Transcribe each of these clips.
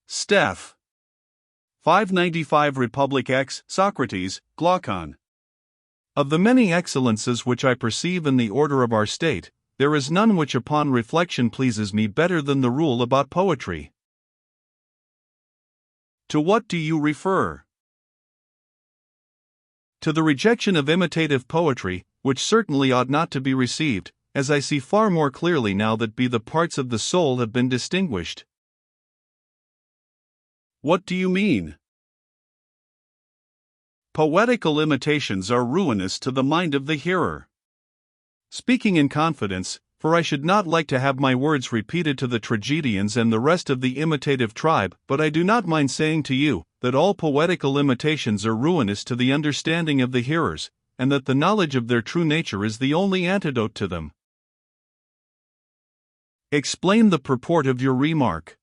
Steph. 595 Republic X, Socrates, Glaucon. Of the many excellences which I perceive in the order of our state, there is none which upon reflection pleases me better than the rule about poetry. To what do you refer? To the rejection of imitative poetry, which certainly ought not to be received, as I see far more clearly now that the parts of the soul have been distinguished. What do you mean? Poetical imitations are ruinous to the mind of the hearer. Speaking in confidence, for I should not like to have my words repeated to the tragedians and the rest of the imitative tribe, but I do not mind saying to you, that all poetical imitations are ruinous to the understanding of the hearers, and that the knowledge of their true nature is the only antidote to them. Explain the purport of your remark.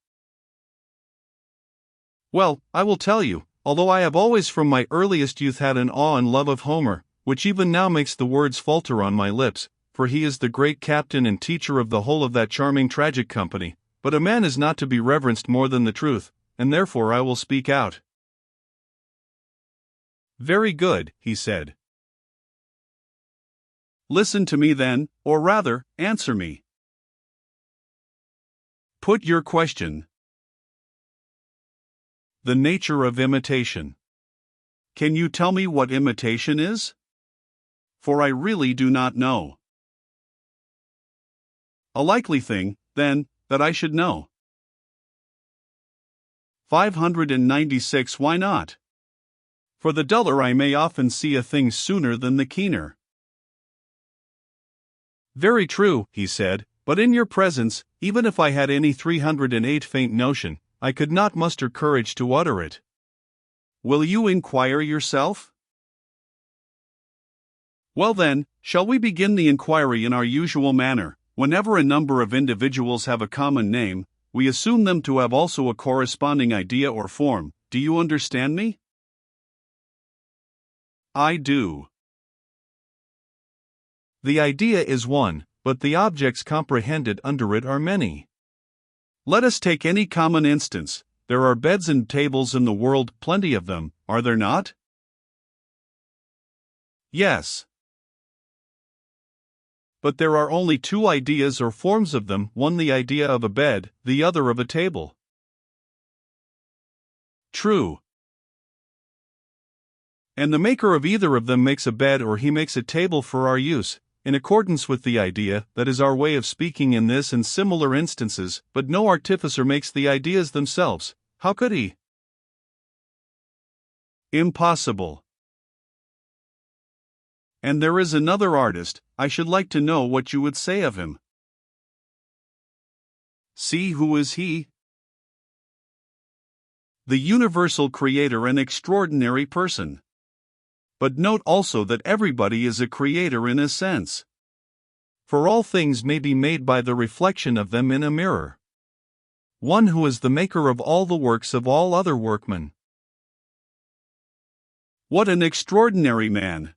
Well, I will tell you, although I have always from my earliest youth had an awe and love of Homer, which even now makes the words falter on my lips, for he is the great captain and teacher of the whole of that charming tragic company, but a man is not to be reverenced more than the truth, and therefore I will speak out. Very good, he said. Listen to me then, or rather, answer me. Put your question. The nature of imitation. Can you tell me what imitation is? For I really do not know. A likely thing, then, that I should know. 596 Why not? For the duller I may often see a thing sooner than the keener. Very true, he said, but in your presence, even if I had any 308 faint notion, I could not muster courage to utter it. Will you inquire yourself? Well then, shall we begin the inquiry in our usual manner? Whenever a number of individuals have a common name, we assume them to have also a corresponding idea or form. Do you understand me? I do. The idea is one, but the objects comprehended under it are many. Let us take any common instance. There are beds and tables in the world, plenty of them, are there not? Yes. But there are only two ideas or forms of them, one the idea of a bed, the other of a table. True. And the maker of either of them makes a bed or he makes a table for our use, in accordance with the idea, that is our way of speaking in this and similar instances, but no artificer makes the ideas themselves. How could he? Impossible. And there is another artist. I should like to know what you would say of him. See, who is he? The universal creator, an extraordinary person. But note also that everybody is a creator in a sense. For all things may be made by the reflection of them in a mirror. One who is the maker of all the works of all other workmen. What an extraordinary man!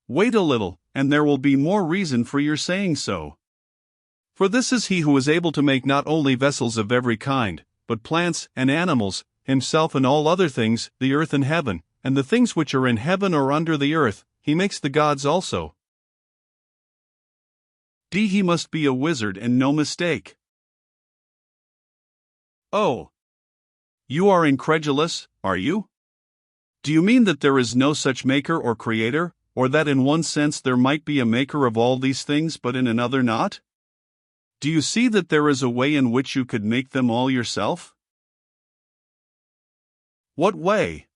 Wait a little, and there will be more reason for your saying so. For this is he who is able to make not only vessels of every kind, but plants and animals, himself and all other things, the earth and heaven, and the things which are in heaven or under the earth. He makes the gods also. He must be a wizard and no mistake. Oh! You are incredulous, are you? Do you mean that there is no such maker or creator, or that in one sense there might be a maker of all these things but in another not? Do you see that there is a way in which you could make them all yourself? What way?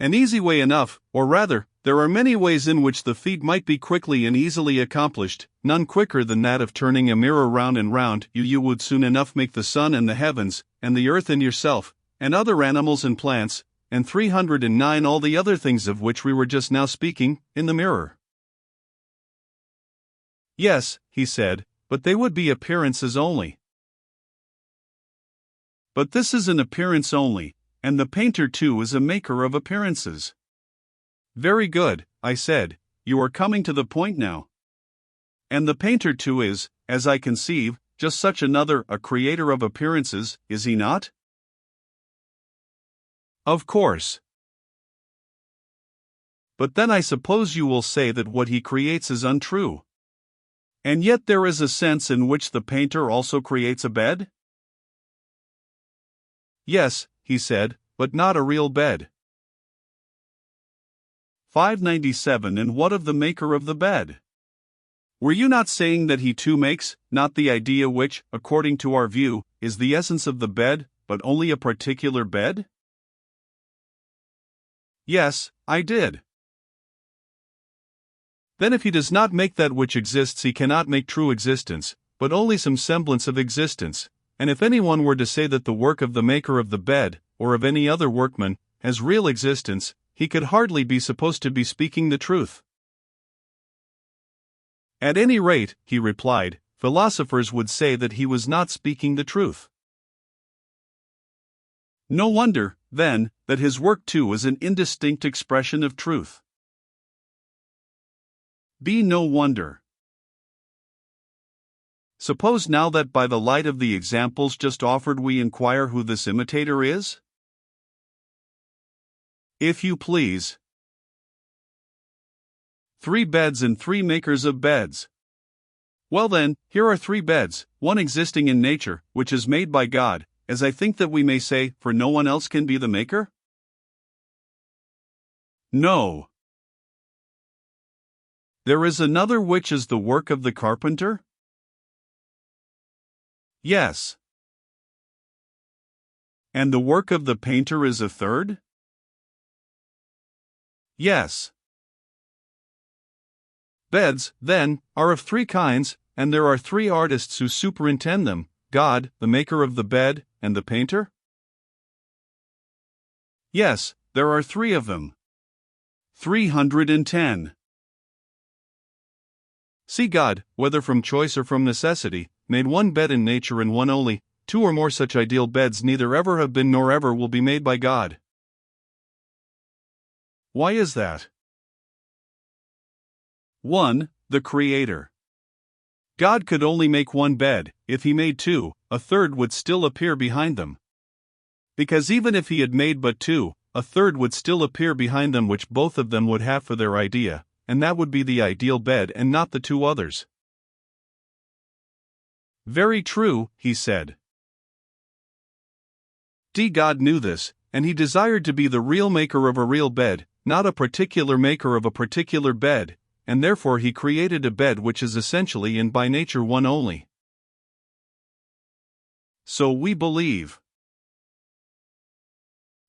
An easy way enough, or rather, there are many ways in which the feat might be quickly and easily accomplished, none quicker than that of turning a mirror round and round. You would soon enough make the sun and the heavens, and the earth and yourself, and other animals and plants, and 309 all the other things of which we were just now speaking, in the mirror. Yes, he said, but they would be appearances only. But this is an appearance only, and the painter too is a maker of appearances. Very good, I said, you are coming to the point now. And the painter too is, as I conceive, just such another, a creator of appearances, is he not? Of course. But then I suppose you will say that what he creates is untrue. And yet there is a sense in which the painter also creates a bed? Yes, he said, but not a real bed. 597 And what of the maker of the bed? Were you not saying that he too makes, not the idea which, according to our view, is the essence of the bed, but only a particular bed? Yes, I did. Then if he does not make that which exists, he cannot make true existence, but only some semblance of existence. And if anyone were to say that the work of the maker of the bed, or of any other workman, has real existence, he could hardly be supposed to be speaking the truth. At any rate, he replied, philosophers would say that he was not speaking the truth. No wonder, then, that his work too is an indistinct expression of truth. Be no wonder. Suppose now that by the light of the examples just offered we inquire who this imitator is? If you please. 3 beds and 3 makers of beds. Well then, here are 3 beds, one existing in nature, which is made by God, as I think that we may say, for no one else can be the maker? No. There is another which is the work of the carpenter? Yes. And the work of the painter is a third? Yes. Beds, then, are of 3 kinds, and there are 3 artists who superintend them, God, the maker of the bed, and the painter? Yes, there are 3 of them. 310. See God, whether from choice or from necessity, made one bed in nature and one only, 2 or more such ideal beds neither ever have been nor ever will be made by God. Why is that? 1. The Creator. God could only make one bed. If he made 2, a third would still appear behind them. Because even if he had made but 2, a third would still appear behind them which both of them would have for their idea, and that would be the ideal bed and not the 2 others. Very true, he said. God knew this, and he desired to be the real maker of a real bed, not a particular maker of a particular bed, and therefore he created a bed which is essentially and by nature one only. So we believe.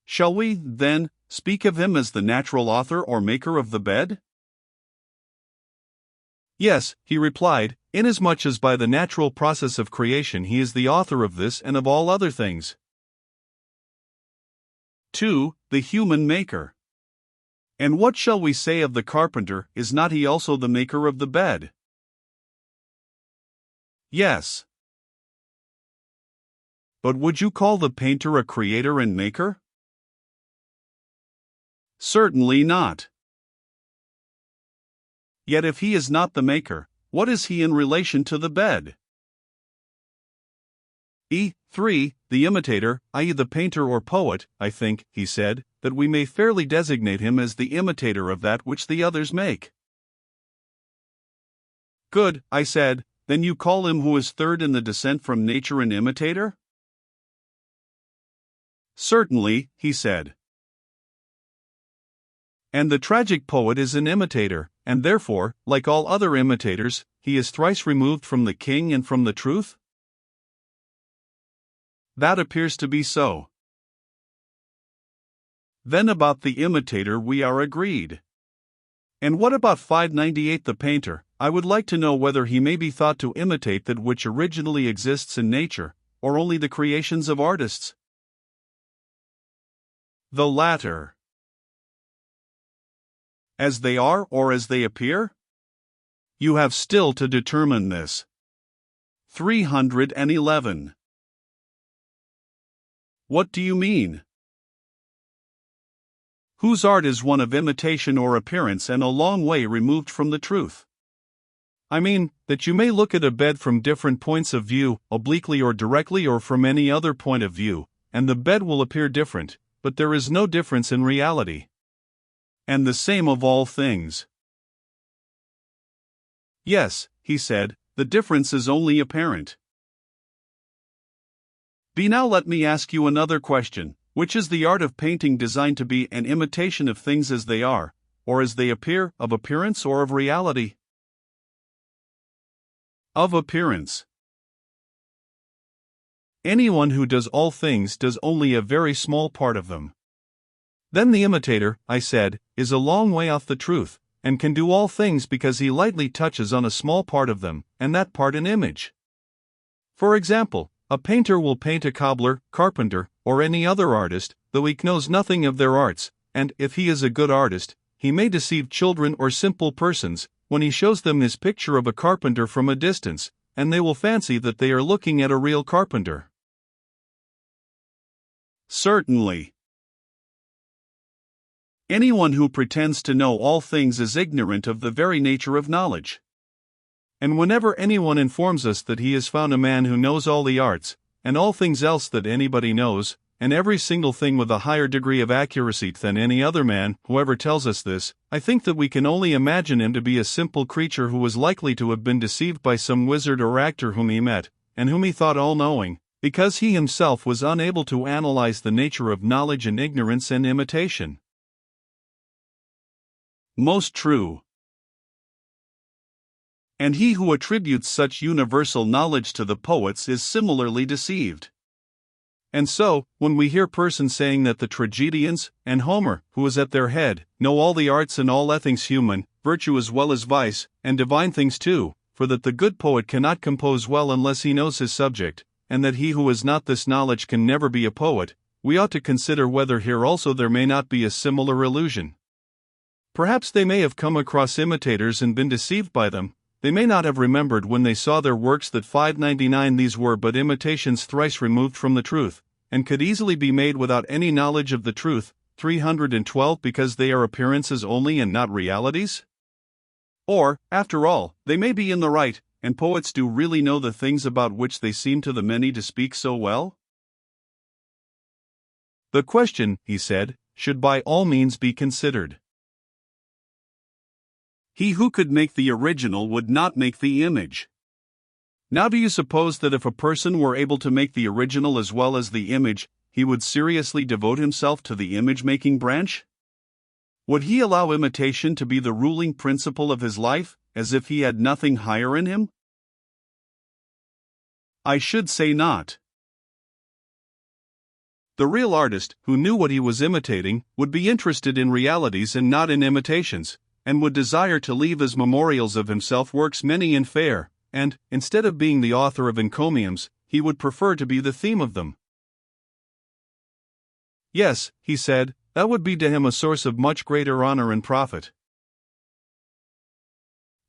Shall we, then, speak of him as the natural author or maker of the bed? Yes, he replied, inasmuch as by the natural process of creation he is the author of this and of all other things. 2. The human maker. And what shall we say of the carpenter, is not he also the maker of the bed? Yes. But would you call the painter a creator and maker? Certainly not. Yet if he is not the maker, what is he in relation to the bed? 3. The imitator, i.e. the painter or poet, I think, he said, that we may fairly designate him as the imitator of that which the others make. Good, I said, then you call him who is third in the descent from nature an imitator? Certainly, he said. And the tragic poet is an imitator, and therefore, like all other imitators, he is thrice removed from the king and from the truth? That appears to be so. Then about the imitator we are agreed. And what about 598 the painter? I would like to know whether he may be thought to imitate that which originally exists in nature, or only the creations of artists. The latter. As they are or as they appear? You have still to determine this. 311. What do you mean? Whose art is one of imitation or appearance and a long way removed from the truth? I mean, that you may look at a bed from different points of view, obliquely or directly or from any other point of view, and the bed will appear different, but there is no difference in reality. And the same of all things. Yes, he said, the difference is only apparent. Now let me ask you another question. Which is the art of painting designed to be an imitation of things as they are, or as they appear, of appearance or of reality? Of appearance. Anyone who does all things does only a very small part of them. Then the imitator, I said, is a long way off the truth, and can do all things because he lightly touches on a small part of them, and that part an image. For example, a painter will paint a cobbler, carpenter, or any other artist, though he knows nothing of their arts, and, if he is a good artist, he may deceive children or simple persons, when he shows them his picture of a carpenter from a distance, and they will fancy that they are looking at a real carpenter. Certainly. Anyone who pretends to know all things is ignorant of the very nature of knowledge. And whenever anyone informs us that he has found a man who knows all the arts, and all things else that anybody knows, and every single thing with a higher degree of accuracy than any other man, whoever tells us this, I think that we can only imagine him to be a simple creature who was likely to have been deceived by some wizard or actor whom he met, and whom he thought all-knowing, because he himself was unable to analyze the nature of knowledge and ignorance and imitation. Most true. And he who attributes such universal knowledge to the poets is similarly deceived. And so, when we hear persons saying that the tragedians, and Homer, who is at their head, know all the arts and all things human, virtue as well as vice, and divine things too, for that the good poet cannot compose well unless he knows his subject, and that he who has not this knowledge can never be a poet, we ought to consider whether here also there may not be a similar illusion. Perhaps they may have come across imitators and been deceived by them. They may not have remembered when they saw their works that 599 these were but imitations thrice removed from the truth, and could easily be made without any knowledge of the truth, 312 because they are appearances only and not realities? Or, after all, they may be in the right, and poets do really know the things about which they seem to the many to speak so well? The question, he said, should by all means be considered. He who could make the original would not make the image. Now do you suppose that if a person were able to make the original as well as the image, he would seriously devote himself to the image-making branch? Would he allow imitation to be the ruling principle of his life, as if he had nothing higher in him? I should say not. The real artist, who knew what he was imitating, would be interested in realities and not in imitations, and would desire to leave as memorials of himself works many and fair, and, instead of being the author of encomiums, he would prefer to be the theme of them. Yes, he said, that would be to him a source of much greater honor and profit.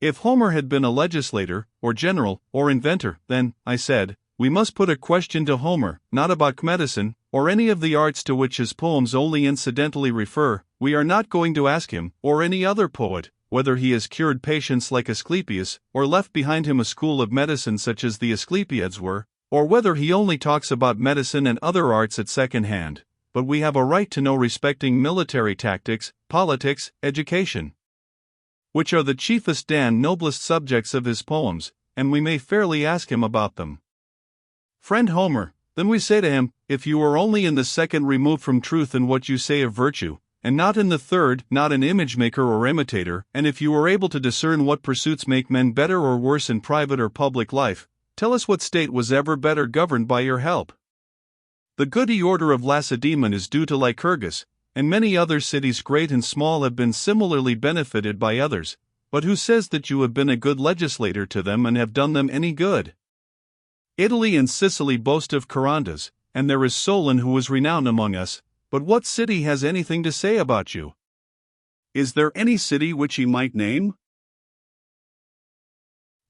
If Homer had been a legislator, or general, or inventor, then, I said, we must put a question to Homer, not about medicine, or any of the arts to which his poems only incidentally refer. We are not going to ask him, or any other poet, whether he has cured patients like Asclepius, or left behind him a school of medicine such as the Asclepiads were, or whether he only talks about medicine and other arts at second hand, but we have a right to know respecting military tactics, politics, education, which are the chiefest and noblest subjects of his poems, and we may fairly ask him about them. Friend Homer, then we say to him, if you are only in the second removed from truth in what you say of virtue, and not in the third, not an image-maker or imitator, and if you are able to discern what pursuits make men better or worse in private or public life, tell us what state was ever better governed by your help. The goody order of Lacedaemon is due to Lycurgus, and many other cities great and small have been similarly benefited by others, but who says that you have been a good legislator to them and have done them any good? Italy and Sicily boast of Charondas, and there is Solon who is renowned among us, but what city has anything to say about you? Is there any city which he might name?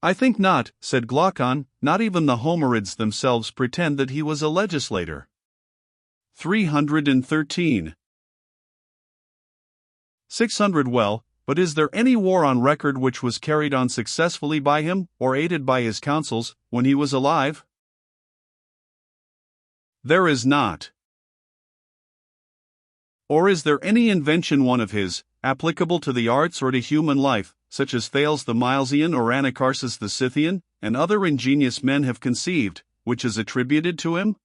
I think not, said Glaucon, not even the Homerids themselves pretend that he was a legislator. 313. 600 Well, But is there any war on record which was carried on successfully by him, or aided by his counsels, when he was alive? There is not. Or is there any invention one of his, applicable to the arts or to human life, such as Thales the Milesian or Anacharsis the Scythian, and other ingenious men have conceived, which is attributed to him?